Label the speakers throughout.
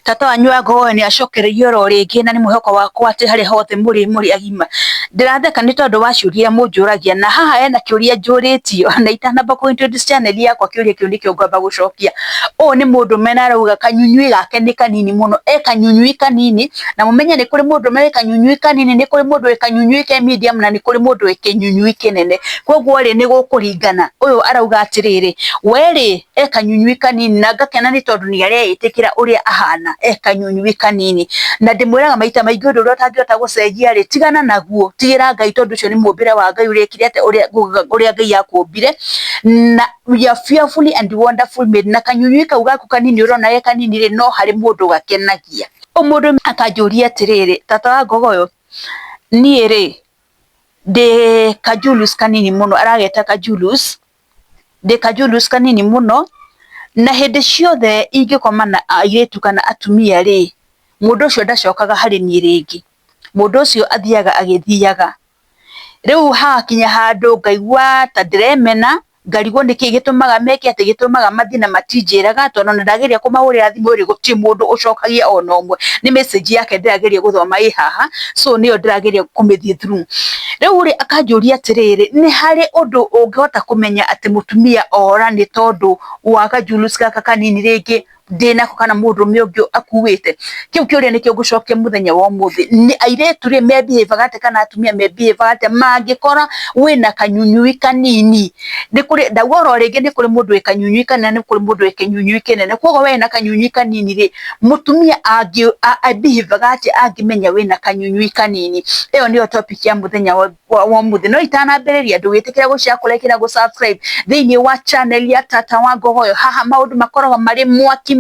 Speaker 1: tata wanyu Ngogoyo ni acokereirio ro ringi na ni mwihoko wakwa ati hari hothe muri agima. Ndiratheka ni tondu wa ciuria munjuragia na haha ena kiuria njuritio na itanamba kuintroduce channel yakwa kiuria kiu nikio ngamba gucokia. O ni mundu mena arauga kanyunyui gake ni kanini muno, kanyunyui kanini na mumenye ni kuri mundu mena kanyunyui kanini, ni kuri mundu e kanyunyui ke medium na ni kuri mundu e kinyunyui kinene. Koguo ri ni gukuringana. Uyu arauga atiriri weri kanyunyui kanini na ngakena ni tondu ni areitikira uria ahana kanyunyui kanini na ndimwiraga maita maingi undu uria utangiota gucenjia ri tigana naguo, tigira Ngai tondu ucio ni mumbire wa Ngai urekire ate uria Ngai yakumbire na you are fearfully and wonderful made. Na kanyunyui kau gaku kanini urona kanini ri no hari mundu gakenagia. Mundu akanjuria atiriri tata wa Ngogoyo nie ri de kajulus kanini muno, arageta kajulus de kajulus kanini muno na hindi ciothe ingikoma na airetu kana atumia ri mundu ucio ndacokaga hari nie ringi. Mundu ucio athiaga agithiaga riu hakinya handu ngaigua ta ndiremena ngarigwo niki gitumaga meke ati gitumaga mathina matinjiraga tondu ndageria kumahurira thimu ri guti mundu ucokagia ona umwe. Ni message yake ndirageria guthoma haha, so niyo ndirageria kumithie through. Riu ri akanjuria atiriri ni hari undu ungihota kumenya ati mutumia ora ni tondu wa kajulus gaka kanini ringi ndinako kana mundume ungi akuwite. Kiu kiuria nikio ngucokia muthenya wa umuthi. Ni airetu ri mebehave gate kana atumia mebehave gate mangikora wina kanyunyui kanini. Ni kuri ndagoro ringi ni kuri mundu e kanyunyui kanene, ni kuri mundu e kinyunyui kinene. Koguo wina kanyunyui kanini ri mutumia angi behave gate angimenya wina kanyunyui kanini. Iyo niyo topic ya muthenya wa umuthi. No itanambiriria ndugitikira gushare, like na subscribe thiini wa channel ya tata wa Ngogoyo. Haha maundu makoragwo mari mwaki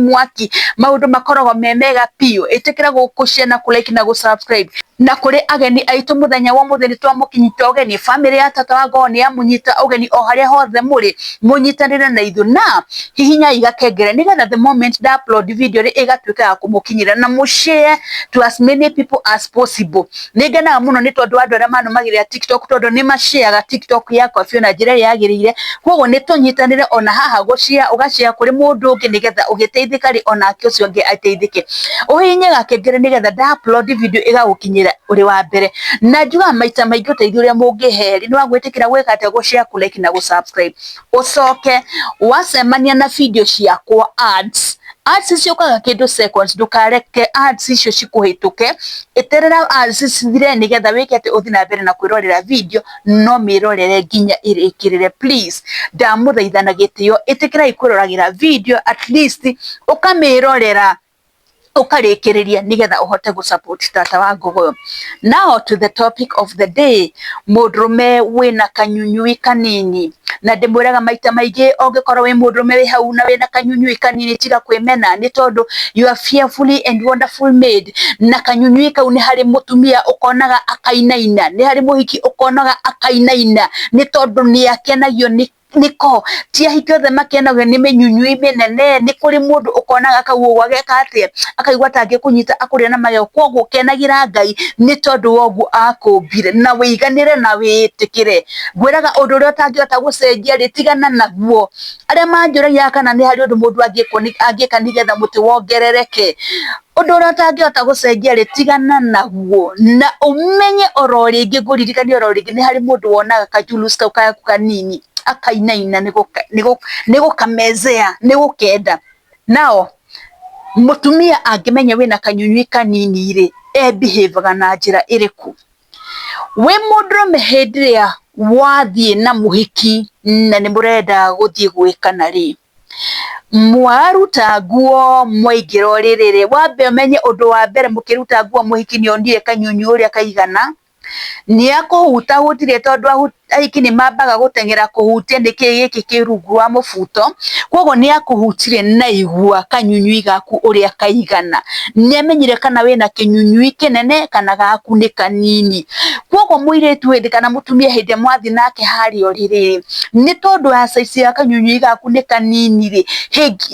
Speaker 1: maundu makoragwo me mega pio. Itikira gushare na like na subscribe. Na kuri ageni aitu muthenya wa umuthi ni twamukinyita ugeni. Family ya tata wa Ngogoyo ni amunyita ugeni o haria hothe muri, munyitanire na ithu na hihinya igakengere nigetha the moment da upload video ri igatuika ya kumukinyira na mu share to as many people as possible. Ningena muno ni tondu andu aria manumagirira TikTok tondu ni mashareaga TikTok yakwa bio na njira yagirire. Koguo ni tunyitanire ona haha gushare, ugashare kuri mundu ungi nigetha ugiteithika ri onake ucio ungi ateithike. Uhinye gakengere nigetha da upload video igagukinyira uri wa mbere. Na njuga maita maingi uteithio uria mungiheri ni wagwitikira gwika ate gushare, like na subscribe. Ucoke wacemania na video ciakwa ads ciokaga kindu seconds, ndukareke ads icio cikuhituke. Eterera ads cithire nigetha wike ati uthi na mbere na kwirorera video no mirorere nginya irikirire. Please ndamuthaithana gitio itikira ikwiragira video at least ukamirorera ukarikiriria nigetha uhote gusupport tata wa Ngogoyo. Now to the topic of the day. Mundume wina kanyunyui kanini na ndimwiraga maita maingi ongikorwo wi mundume wi hau na wina kanyunyui kanini tiga kwimena ni tondu you are fearfully and wonderful made. Na kanyunyui kau ni hari mutumia ukonaga akainaina, ni hari muhiki ukonaga akainaina ni tondu ni akenagio niko tia hikiothe makenagio ni menyunyui minene. Ni kuri mundu ukonaga akauo gwageka atia akaigwa tangi kunyita akuria na magego. Koguo kenagira Ngai ni tondu wogu akumbire na wiganire na witikire. Ngwiraga undu uria utangiota gucenjia ri tigana naguo. Aria manjuragia kana ni hari undu mundu angika nigetha muti wongerereke. Undu uria utangiota gucenjia ri tigana naguo na umenye oro ringi nguririkania oro ringi ni hari mundu wonaga kajulus kau kanini akainaina nigukamezea nigukenda. Nao mutumia angimenya wina kanyunyui kanini ri behave na njira iriku. We mundume hendiria wathie na muhiki na ni murenda guthie gwikana ri mwaruta nguo mwaingira uririri wambe umenye undu wa mbere mukiruta nguo muhiki ni onire kanyunyui uria kaigana ni akuhuta hutire tondu ahiki ni mambaga gutengera kuhutia niki giki kirungu wa mubuto. Koguo ni akuhutire na igua kanyunyui gaku uria kaigana, ni amenyire kana wina kinyunyui kinene kana gaku ni kanini. Koguo muiretu hindi kana mutumia hindi mwathi nake hari oriri ni tondu wa size ya kanyunyui gaku ni kanini ri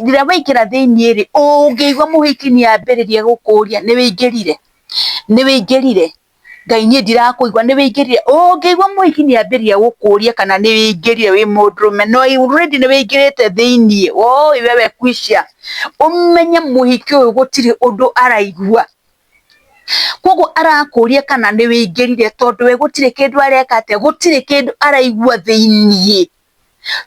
Speaker 1: rira waikira thiini ri ungiigwa muhiki ni ambiririe gukuria ni wingirire Ngai nie ndirakuigwa ni wingirire ungiigwa muhiki ni ambiria gukuria kana ni wingirire wi mundurume no already ni wingirite thiini wewe kwisha umenye muhiki uyu gutiri undu araigua koguo arakuria kana ni wingirire tondu we gutiri kindu areka ate gutiri kindu araigua thiini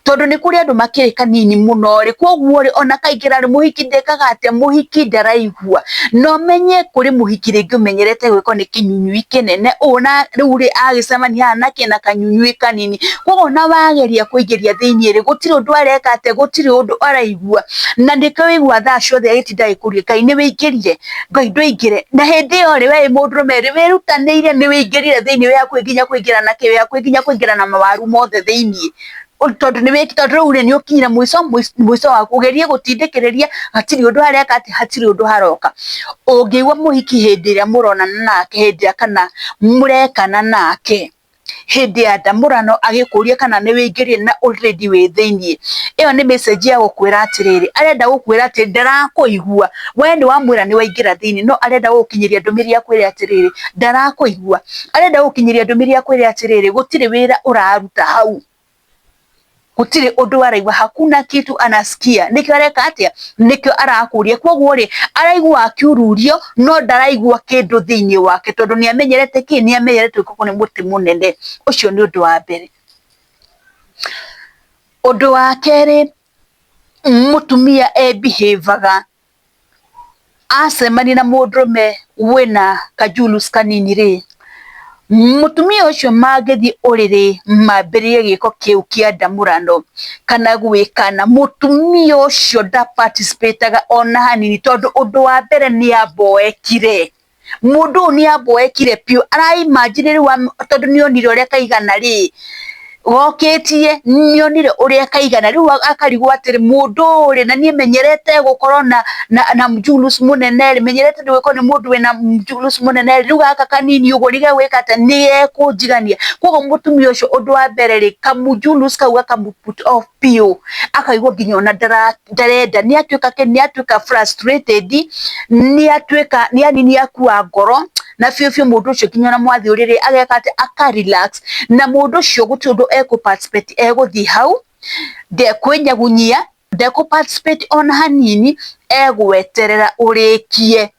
Speaker 1: tondu ni kuri andu makiri kanini muno ri koguo ri ona kaingira ri muhiki ndekaga ate muhiki ndaraigua no menye kuri muhiki ringi umenyerete gwiko ni kinyunyui kinene ona riu ri agicemania na kina kanyunyui kanini koguo na wageria kuingiria thiini ri gutiri undu areka ate gutiri undu araigua na ndike wigua thaa ciothe agitinda ikuria Ngai ni wingirire Ngai ndwingire na hindi yo ri we mundurume ri wirutanire ni wingirire thiini we akwi nginya kuingira na kiwe akwi nginya kuingira na mawaru mothe thiini tondu ni wikita rure ni ukinyira mwiso wa kugeria gutindikiriria hatiri undu areka ati hatiri undu haroka ungiigwa muhiki hindi ria muronana nake hindi kana murekana nake hindi ya ndamurano agikuria kana ni wingirire na already wi thiini iyo ni message ya gukwira atiriri arenda gukwira ati ndarakuigua we ni wamwira ni waingira thiini no arenda gukinyiria ndumiri ya kwira atiriri ndarakuigua arenda gukinyiria ndumiri ya kwira atiriri gutiri wira uraruta hau gutiri undu araigua hakuna kitu anasikia nikio areka atia nikio arakuria koguo ri araigua akiururio no ndaraigua kindu thiini wake tondu ni amenyerete ni amenyerete koko ni muti munene ucio ni undu wa mbere undu wa keri mutumia behaviaga acemani na mundurume wina kajulus kanini ri mutumia ucio mangithi uriri mambirie giko kiu kia ndamurano kana gwikana mutumia ucio nda participateaga ona hanini tondu undu wa mbere ni aboekire mundu ni aboekire pio araimagine ri tondu ni onire uria kaigana ri goketie ni onire uria kaigana riu akarigwa atiri mundu ri na ni menyerete gukorwo na mjulus munene menyerete ndwiko ni mundu wina mjulus munene riu gaka kanini ugo riga wikate ni ekunjigania kogo mutumia ucio undu wa mbere ri kamujulus kauga put off pio akaigwa nginya ona ndarenda ni atuika frustrated ni atuika ni akua ngoro na fio mundu ucio kinya na mwathi uriri ageka ati aka relax na mundu ucio gutundu eko participate eguthi hau de kwenyagunyia de ko participate ona hanini egweterera urikie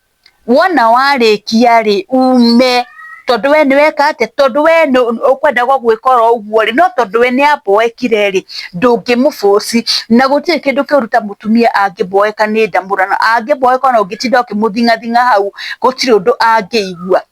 Speaker 1: wona warikia ri ume tondu we ni weka ate tondu we ukwenda gwikora uguo ri no tondu we ni aboekire ri ndungimuforce na gutiri kindu kiruta mutumia angiboeka ni ndamurano angiboeka na ungitinda ukimuthingathinga hau gutiri undu angiigua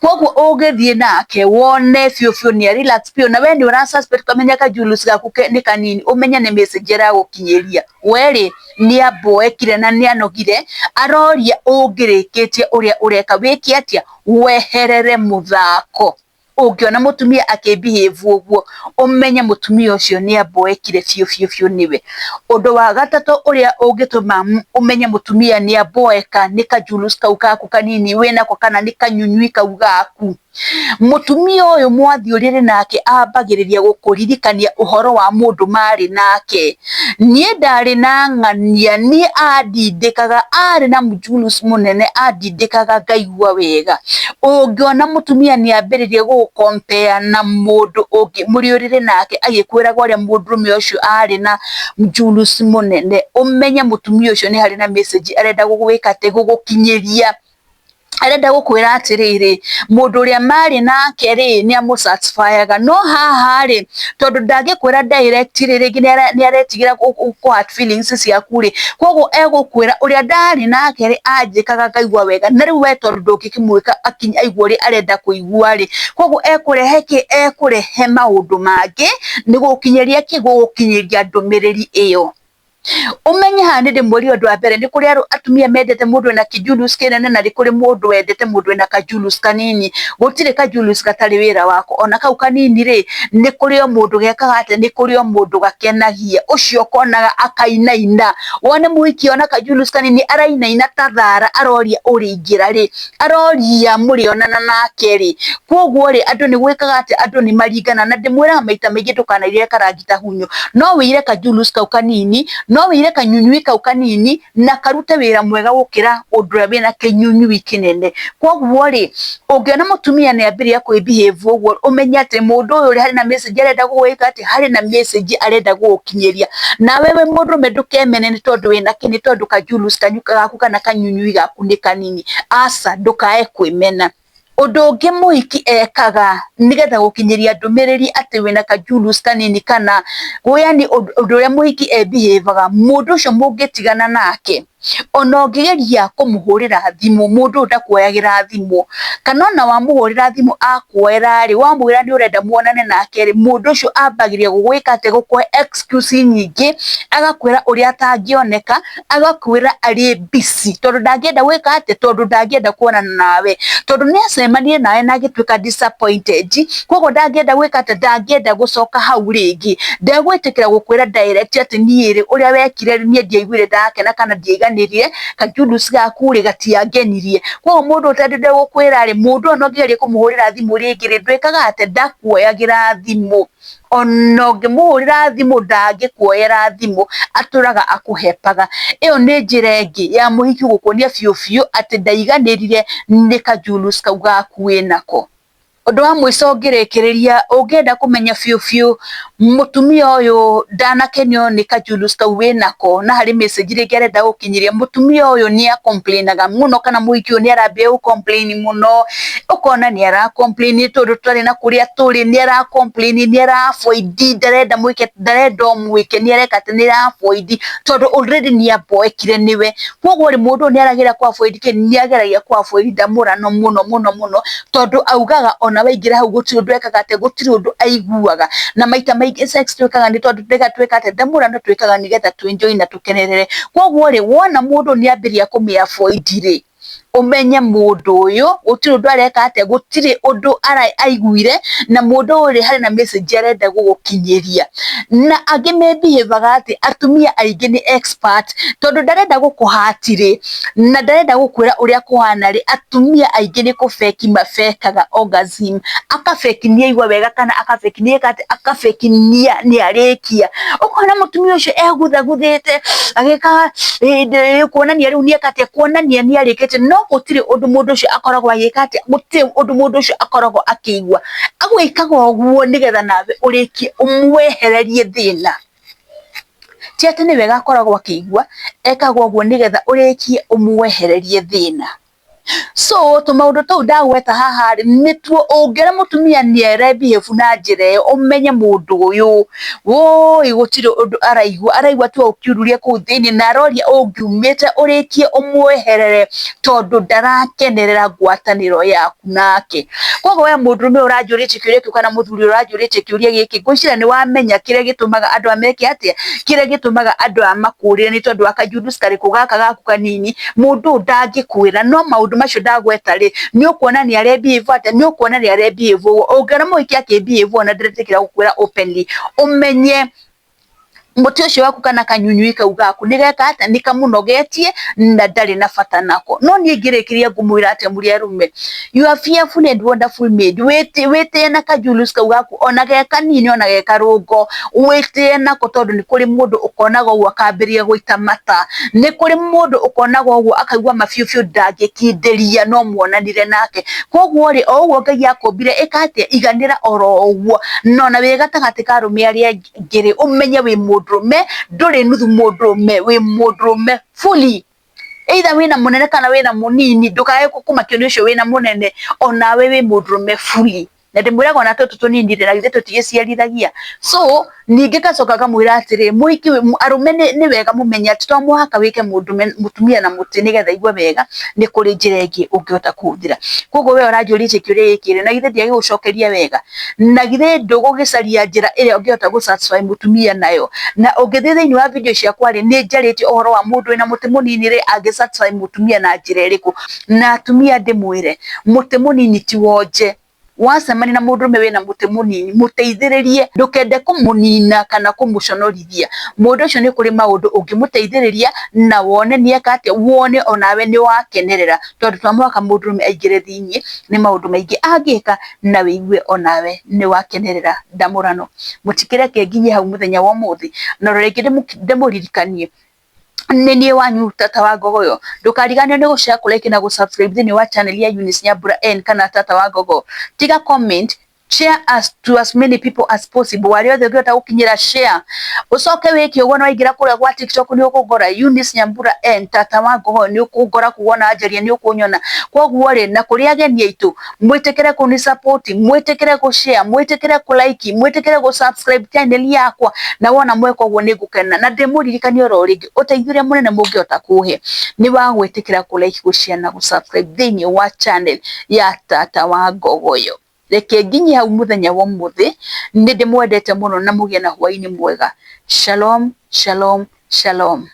Speaker 1: koguo ugithie nake wone fio ni relax pio na we ni ura suspect kamenya kajulus gaku ni kanini umenya ni message ra gukinyeria weri ni aboekire na ni anogire aroria ungirikitie uria ureka wiki atia weherere muthako ungiona mutumia akibehave uguo umenya mutumia ucio ni aboekire fio niwe undu wa gatatu uria ungituma umenya mutumia ni aboeka ni kajulus kau gaku kanini wena ko kana ni kanyunyui kau gaku mutumia uyu mwathi urire nake ambagiriria gukuririkania uhoro wa mundu mari nake nie ndari na ng'ania ni adindikaga ari na mjulus munene adindikaga ngaigua wega ungiona mutumia ni ambiririe gukompea na mundu ungi muri urire nake agikwira gwa ria mundurume ucio ari na mjulus munene umenya mutumia ucio ni hari na message arenda gugwika te gugukinyeria arenda gukwira atiriri mundu uria mari nake ri ni amusatisfyaga no haha ri tondu ndangikwira direct ringi ni aretigira ku hurt feelings ciaku ri koguo egukwira uria ndari nake ri anjikaga ngaigua wega na riu we tondu ndungikimwika akinya igua ri arenda kuigua ri koguo ekurehe maundu mangi ni gukinyeria kigukinyeria ndumiriri iyo umenya hani ndi muri undu wa mbere ni kuri atumia mendete mundu na kijulus kinene na kuri mundu wendete mundu na kajulus kanini gutire kajulus gatari wira wako ona kau kanini ri ni kuri mundu gekaga ate ni kuri mundu gakenagia ucio konaga akainaina wone muhiki ona kajulus kanini arainaina tathara aroria uringira ri aroria muri onana nake ri koguo ri andu ni gwikaga ate andu ni maringana na ndimwira maita maingi tukanaire karangita hunyo no wire kajulus kau kanini no no wire kanyunyui kau kanini na karute wira mwega gukira undu wina kinyunyui kinene. Koguo ri ungiona mutumia ni ambiria kwi behave uguo umenya ati mundu uyu ri hari na message arenda gugwika ati hari na message arenda gugukinyeria. Na wewe mundu medukemene ni tondu wina kini tondu kajulus kanyuka gaku kana kanyunyui gaku ni kanini. Asa ndukae kwimena. Undu ungi muhiki ekaga nigetha gukinyiria ndumiriri ati wina kajulus kanini kana yani undu uria muhiki behaveaga mundu ucio mungitigana nake ona ungigeria kumuhurira thimu mundu ndakuoyagira thimu kana ona wamuhurira thimu akuoera ri wamwira ni urenda muonane nake ri mundu ucio ambagiria gugwika ati gukwe excuse nyingi agakwira uria atangioneka agakwira ari busy tondu ndangienda gwika ati tondu ndangienda kuonana nawe tondu ni acemanie nawe na gitwika disappointed koguo ndangienda gwika ati ndangienda gucoka hau ringi ndegwitikira gukwira direct ati niiri uria wekire ni ndiaiguire ndakena kana ndiaiganirie kajulus gaku ri gatiangenirie koguo mundu utendete gukwira ri mundu no ngigeria kumuhurira thimu ringi ri ndwikaga ati ndakuoyagira thimu ono ngimuhurira thimu ndangikuoyera thimu aturaga akuhepaga. Iyo ni njira ingi ya muhiki gukunia fiu ati ndaiganirire ni kajulus kau gaku winako. Undu wa mwiso ngirikiriria ungienda kumenya fiu mutumia uyu ndanakenio ni kajulus kau winako na hari message ringi arenda gukinyiria mutumia uyu ni complainaga muno kana muhiki uyu ni arambia complain muno ukona ni ara complain tondu twari na kuria turi ni ara complain ni ara avoid ndarenda muhiki ndarenda muhiki ni areka ati ni ara avoid tondu already ni aboekire niwe koguo ri mundu ni aragira kwa avoid ke ni ageragia kwa avoid ndamurano muno tondu augaga ona waingira hau gutiri undu ekaga ati gutiri undu aiguaga na maita maigi sex twikaga ni tondu twika ati ndamurano twikaga nigetha twenjoy na tukenerere. Koguo ri wona mundu ni ambiria kumi avoid ri umenye mundu uyu gutiri undu areka ati gutiri undu aiguire na mundu uri hari na message arenda gugukinyiria na angi behaveaga ati atumia aingi ni expert tondu ndarenda gukuhatiri na ndarenda gukwira uria kuhana ri atumia aingi ni kufeki mafekaga orgasm akafeki ni igwa wega kana akafeki ni ati akafeki ni arikia ukona mutumia ucio eguthaguthite agika kuonania riu ni ekate kuonania ni arikete no gutiri undu mundu ucio akoragwo agika ati gutiri undu mundu ucio akoragwo akigwa agwikaga uguo nigetha nawe urikie umwehererie thina ti ati ni wega akoragwo akigwa ekagwo uguo nigetha urikie umwehererie thina. So tumaundu tou ndagweta haha nituo ungera mutumia ni behave na njira umenye mundu uyu woi gutiri undu araigwa tu ukiururia ku thini na roria ungiumite urikie umweherere tondu ndarakenerera ngwataniro yaku nake. Koguo we mundurume urajuritie kiuria kiu kana muthuri urajuritie kiuria giki ngwicira ni wamenya kiria gitumaga andu ameke atia kiria gitumaga andu amakurire ni tondu akajulus kariku gaka gaku kanini mundu ndangikwira no maundu macio ndagweta ri ni ukuona ni are behave ati ni ukuona ni are behave ungera muhiki akibehave na ndiretikira gukwira openly umenye muti ucio waku kana kanyunyui kau gaku nigeka ata nikamunogetie na ndari na bata nako no ni ngirikiria ngumwira ati muri arume you are fearful and wonderful made wete na kajulus kau gaku ona geka nini ona geka rungo wete nako tondu ni kuri mundu ukonaga uguo akambiria guita mata ni kuri mundu ukonaga uguo akaigwa mafiu ndangikinderia no muonanire nake koguo ri o uguo Ngai akombire ikatia iganira oro uguo no na we gatagati ka rume aria ngiri umenye wi mundurume nduri nuthu mundurume wi mundurume fully either wina munene kana wina munini ndukae kumakio ucio wina munene ona we wi mundurume fully na ndimwiraga ona tutu tunini na githe tutigiciarithagia. So ningi gacoka kamwira atiri muhiki arume ni wega mumenya ati to muhaka wike mutumia na muti nigetha igwa wega ni kuri njira ingi ungihota kuthira. Koguo we urajuritie kiuria gikire na githe ndiagi gucokeria wega na githe ndugugicaria njira iria ungihota gusatisfy mutumia nayo na ungithie thiini wa video ciakwa ri ni njaritie uhoro wa mundu ina muti munini ri angisatisfy mutumia na njira iriku na atumia ndimwire muti munini ti wonje wacemania na mundurume wina muti munini muteithiririe ndukende kumunina kana kumuconorithia mundu ucio ni kuri maundu ungimuteithiriria na wone nieka atia wone onawe ni wakenerera tondu twamwaka mundurume aingire thiini ni maundu maingi angika na wiigue onawe ni wakenerera ndamurano mutikireke nginye hau muthenya wa muthi na ringi ndimuririkanie nini wanyu Tata wa Gogo ndukarigane ni gushare kulike na gusubscribe thini wa channel ya Eunice Nyambura N kana Tata wa Gogo tiga comment share us to as many people as possible wale othe ngota gukinyira share ucoke wiki ugo no ingira kuria gwa TikTok ni ukugora Eunice Nyambura N Tata wa Gogo ni ukugora kuona ajaria ni ukunyona koguo ri na kuria ageni aitu mwitikire ku ni support mwitikire ku share mwitikire ku like mwitikire ku subscribe channel yakwa na wona mweko ugo ni gukena na ndimuririkani oro ringi uteithire munene mungiota kuhe ni wa gwitikira ku like ku share na ku subscribe thini wa channel ya Tata wa Gogo yo reke nginye hau muthenya wa muthi ni ndimwendete muno na mugie na hwaini mwega shalom shalom shalom.